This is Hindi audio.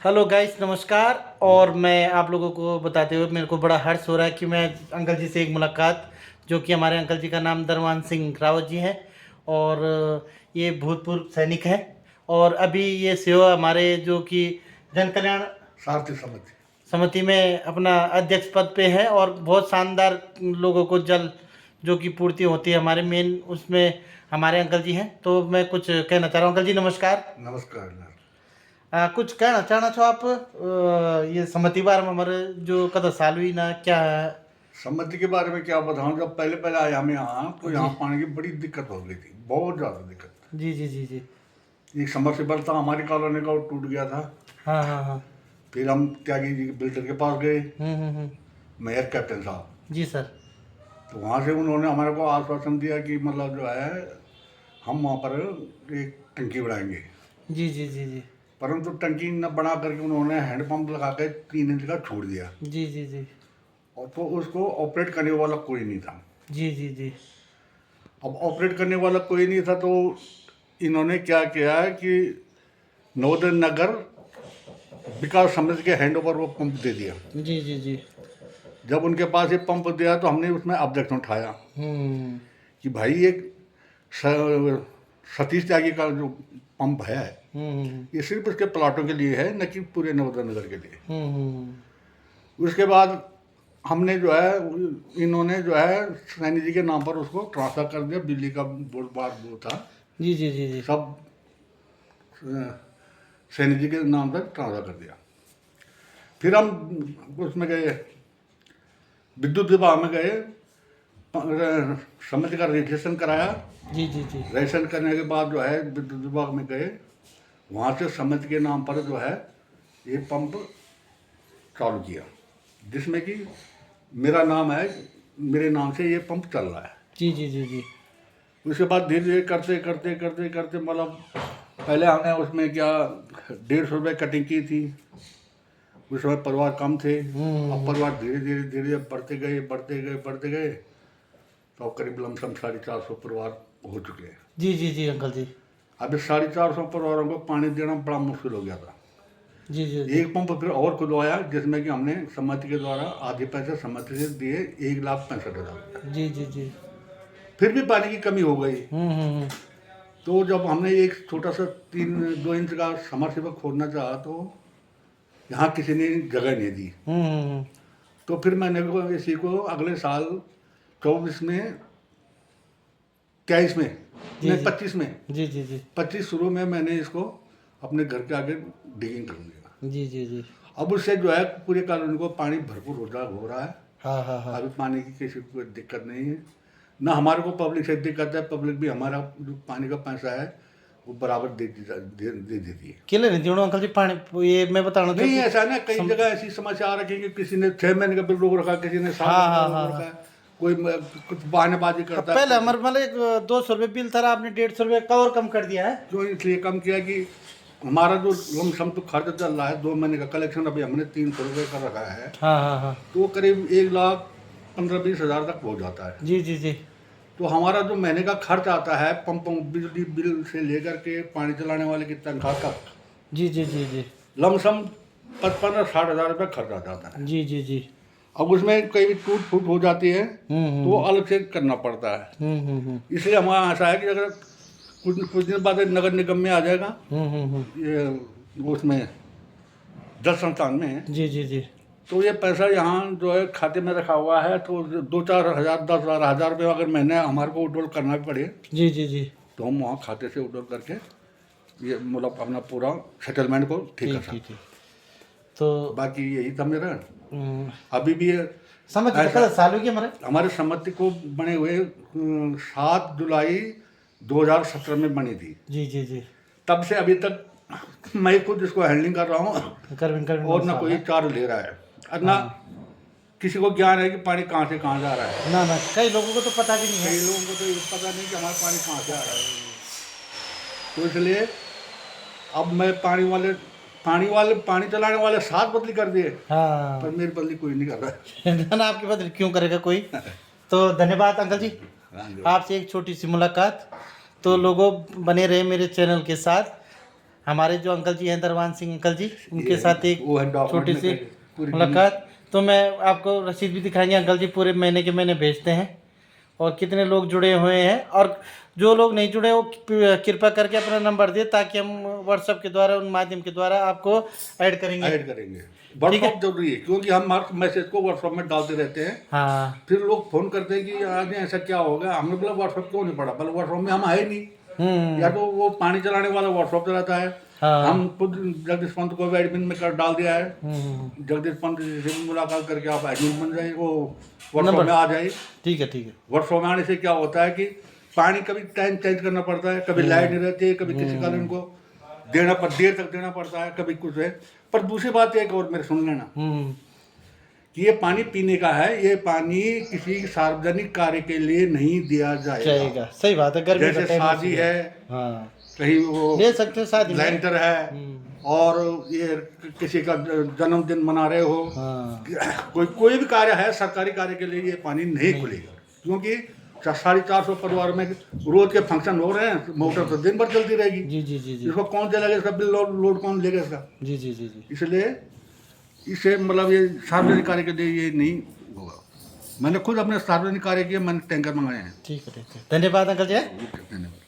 हेलो गाइस, नमस्कार। और मैं आप लोगों को बताते हुए मेरे को बड़ा हर्ष हो रहा है कि मैं अंकल जी से एक मुलाकात, जो कि हमारे अंकल जी का नाम दरवान सिंह रावत जी है और ये भूतपूर्व सैनिक हैं और अभी ये सेवा हमारे जो कि जन कल्याण सारथी समिति। समिति में अपना अध्यक्ष पद पे है और बहुत शानदार लोगों को जल जो कि पूर्ति होती है हमारे मेन उसमें हमारे अंकल जी हैं। तो मैं कुछ कहना चाह रहा हूँ। अंकल जी नमस्कार। नमस्कार। कुछ कहना चाहना छो आप ये सम्मति बारे में हमारे जो कदा साल हुई ना क्या है? सम्मति के बारे में क्या बताऊं, जब पहले पहले आया हम यहाँ तो यहाँ जी पानी की बड़ी दिक्कत हो गई थी, बहुत ज़्यादा दिक्कत। जी जी जी जी। एक समरसेबल था हमारी कॉलोनी का, वो टूट गया था। हाँ हाँ हाँ। फिर हम त्यागी जी बिल्डर के पास गए, हम्म। मेयर कैप्टन साहब। जी सर। तो वहाँ से उन्होंने हमारे को आश्वासन दिया कि मतलब जो है हम वहाँ पर एक टंकी बनाएंगे। जी जी जी जी परंतु टंकी न बना करके उन्होंने हैंडपम्प लगा के 3 इंच का छोड़ दिया, जी जी जी और तो उसको ऑपरेट करने वाला कोई नहीं था। जी जी जी अब ऑपरेट करने वाला कोई नहीं था तो इन्होंने क्या किया कि नवोदय नगर विकास समिति के हैंड ओवर वो पंप दे दिया। जी जी जी। जब उनके पास ये पंप दिया तो हमने उसमें ऑब्जेक्शन उठाया हम्म कि भाई ये सतीश त्यागी का जो पंप है ये सिर्फ उसके प्लाटों के लिए है, न कि पूरे नवोदय नगर के लिए। उसके बाद हमने जो है इन्होंने जो है सैनी जी के नाम पर उसको ट्रांसफर कर दिया, बिजली का बोर्ड बार वो था जी जी जी जी। सब सैनी जी के नाम पर ट्रांसफर कर दिया। फिर हम उसमें गए, विद्युत विभाग में गए, समिति का रजिस्ट्रेशन कराया। जी जी जी रजिस्ट्रेशन करने के बाद जो है विद्युत विभाग में गए, वहाँ से समिति के नाम पर जो है ये पंप चालू किया, जिसमें कि मेरा नाम है, मेरे नाम से ये पंप चल रहा है। जी जी जी जी। उसके बाद धीरे धीरे करते करते करते करते मतलब पहले हमने उसमें क्या 150 रुपये कटिंग की थी। उस समय परिवार कम थे, अब परिवार धीरे धीरे धीरे बढ़ते गए बढ़ते गए बढ़ते गए, तो अब करीब लमसम 450 परिवार हो चुके हैं। जी जी जी अंकल जी। अभी 450 परिवारों को पानी देना बड़ा मुश्किल हो गया था। जी जी जी एक पंप फिर और खुदवाया, जिसमें कि हमने समिति के द्वारा आधे पैसे समिति से दिए, 1,65,000। जी जी जी। फिर भी पानी की कमी हो गई। हम्म। तो जब हमने एक छोटा सा 2 इंच का समरसेबल खोदना चाहा तो यहाँ किसी ने जगह नहीं दी। तो फिर मैंने इसी को अगले साल 24 में 23 में जी, नहीं जी। 25 में जी जी जी 25 शुरू में मैंने इसको अपने घर के आगे डिगिंग कर दिया। जी जी जी। अब उससे जो है पूरे कॉलोनी को पानी भरपूर हो रहा है। हाँ हाँ हाँ। अभी पानी की किसी को कोई दिक्कत नहीं है, ना हमारे को पब्लिक से दिक्कत है। पब्लिक भी हमारा जो पानी का पैसा है वो बराबर दे देती है। केले नहीं दियो अंकल जी पानी, ये मैं बताना नहीं ऐसा ना, कई जगह ऐसी समस्या आ रखी है कि किसी ने 6 महीने का बिल रोक रखा, किसी ने 7 हाँ, महीने हाँ, का रोक रखा है, कोई कुछ बहानेबाजी करता है। पहले हमारे मतलब 200 रुपये बिल था, आपने 150 रुपये का और कम कर दिया है। जो इसलिए कम किया कि हमारा जो लमसम तो खर्च चल रहा है 2 महीने का कलेक्शन अभी हमने 300 रुपये का रखा है, हाँ हाँ हाँ। तो करीब 1,15-20 हज़ार तक हो जाता है। जी जी जी तो हमारा जो महीने का खर्च आता है पंप बिजली बिल से लेकर के पानी चलाने वाले की तनख्वाह तक, जी जी जी जी लमसम 55-60 हज़ार रुपये खर्च आ जाता है। जी जी जी। अब उसमें कई टूट फूट हो जाती है तो वो अलग से करना पड़ता है। इसलिए हमारा आशा है कि अगर कुछ दिन बाद नगर निगम में आ जाएगा, ये उसमें जल संस्थान में, जी जी जी तो ये पैसा यहाँ जो है खाते में रखा हुआ है, तो 2-4 हज़ार 10-12 हज़ार रुपये अगर महीने हमारे को विड्रॉल करना भी पड़े जी जी जी। तो हम वहाँ खाते से विड्रॉल करके ये मतलब अपना पूरा सेटलमेंट को ठीक कर सकते। तो बाकी यही था मेरा। अभी भी समझ साल हो गया हमारे समिति को बने हुए 7 जुलाई 2017 में बनी थी। जी जी जी। तब से अभी तक मैं खुद इसको हैंडलिंग कर रहा हूँ और ना कोई चार्ज ले रहा है और ना किसी को ज्ञान है कि पानी कहाँ से कहाँ जा रहा है। ना कई लोगों को तो पता भी नहीं है। कई लोगों को तो ये पता नहीं कि हमारा पानी कहाँ से आ रहा है। तो इसलिए अब मैं पानी चलाने वाले 7 बदली कर दिए, हाँ। पर मेरी बदली कोई नहीं कर रहा है। ना आपकी बदली क्यों करेगा कोई। तो धन्यवाद अंकल जी, आपसे एक छोटी सी मुलाकात। तो लोगों बने रहे मेरे चैनल के साथ। हमारे जो अंकल जी हैं दरवान सिंह अंकल जी, उनके साथ एक वो है डॉक्यूमेंट छोटी में सी पूरी मुलाकात। तो मैं आपको रसीद भी दिखाएंगे, अंकल जी पूरे महीने के महीने भेजते हैं और कितने लोग जुड़े हुए हैं, और जो लोग नहीं जुड़े वो कृपया करके अपना नंबर दे ताकि हम व्हाट्सएप के द्वारा उन माध्यम के द्वारा आपको ऐड करेंगे। ऐड करेंगे। व्हाट्सअप जरूरी है क्योंकि हम हर मैसेज को व्हाट्सअप में डालते रहते हैं। हाँ। फिर लोग फोन करते हैं कि आज ऐसा क्या हो गया, हमने बोला व्हाट्सअप क्यों नहीं पड़ा, बोला व्हाट्सअप में हम है ही नहीं, या तो वो पानी चलाने वाला व्हाट्सअप चलाता है। हाँ। हम खुद जगदीश पंत को भी एडमिन में कर डाल दिया है। जगदीश पंत से भी मुलाकात करके आप एडमिन बन जाइए, वो व्हाट्सअप में आ जाइए। ठीक है ठीक है। व्हाट्सअप में आने से क्या होता है कि पानी कभी टाइम चेंज करना पड़ता है, कभी लाइट नहीं रहती है, कभी किसी कारण इनको देना पर देर तक देना पड़ता है, कभी कुछ है। पर दूसरी बात एक और मेरे सुन लेना कि ये पानी पीने का है, ये पानी किसी सार्वजनिक कार्य के लिए नहीं दिया जाएगा। सही बात है। गर्मी जैसे शादी है, हाँ कहीं वो ले सकते हो शादी में। लेंटर है, और ये किसी का जन्मदिन मना रहे हो, हाँ। कोई भी कार्य है सरकारी कार्य के लिए, ये पानी नहीं खुलेगा क्योंकि 450 परिवार में रोज के फंक्शन हो रहे हैं, मोटर तो दिन भर चलती रहेगी। जी जी जी जी इसको कौन चलाएगा, इसका बिल लोड कौन लेगा इसका। जी जी जी जी। इसलिए इसे मतलब ये सार्वजनिक कार्य के लिए ये नहीं होगा। मैंने खुद अपने सार्वजनिक कार्य किए, मैंने टैंकर मंगाए हैं। ठीक है ठीक है, धन्यवाद अंकल जी। धन्यवाद।